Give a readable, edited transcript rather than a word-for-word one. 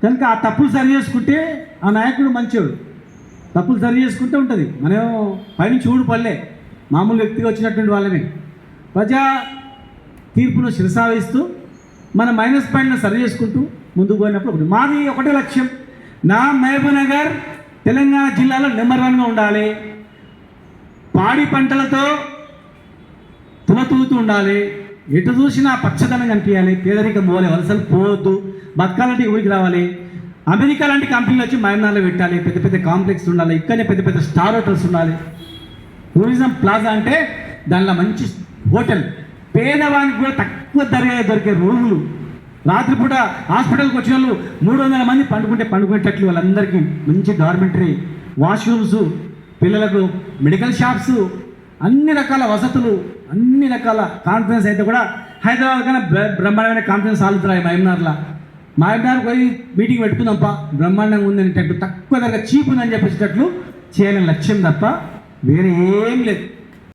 కనుక ఆ తప్పులు సరి చేసుకుంటే ఆ నాయకుడు మంచివాడు. తప్పులు సరి చేసుకుంటూ ఉంటుంది. మనం పైనుంచి ఊడు పడలే, మామూలు వ్యక్తిగా వచ్చినటువంటి వాళ్ళమే. ప్రజా తీర్పును శిరసావహిస్తూ మన మైనస్ పాయింట్ను సరి చేసుకుంటూ ముందుకు పోయినప్పుడు మాది ఒకటే లక్ష్యం. నా మహబూబ్నగర్ తెలంగాణ జిల్లాలో నెంబర్ 1గా ఉండాలి. పాడి పంటలతో తులతూతూ ఉండాలి. ఎటు చూసినా పచ్చదనం కనిపించాలి. పేదరికం పోలే, వలసలు పోవద్దు. బతకాలంటే ఊరికి రావాలి. అమెరికా లాంటి కంపెనీలు వచ్చి మహబూబ్నగర్లో పెట్టాలి. పెద్ద పెద్ద కాంప్లెక్స్ ఉండాలి. ఇక్కడనే పెద్ద పెద్ద స్టార్ హోటల్స్ ఉండాలి. టూరిజం ప్లాజా అంటే దానిలో మంచి హోటల్, పేదవానికి కూడా తక్కువ ధర దొరికే రూములు, రాత్రిపూట హాస్పిటల్కి వచ్చిన వాళ్ళు 300 మంది పండుకునేటట్లు వాళ్ళందరికీ మంచి డార్మెంటరీ, వాష్రూమ్స్, పిల్లలకు మెడికల్ షాప్స్, అన్ని రకాల వసతులు, అన్ని రకాల కాన్ఫరెన్స్ అయితే కూడా హైదరాబాద్ కన్నా బ్రహ్మాండమైన కాన్ఫరెన్స్ హాల్ ఉన్నాయి మహబూబ్నగర్ పోయి మీటింగ్ పెట్టుకుందాంపా, బ్రహ్మాండంగా ఉందనేటట్టు, తక్కువ ధరగా చీప్ ఉందని చెప్పేటట్లు చేయాలని లక్ష్యం తప్ప వేరే ఏం లేదు.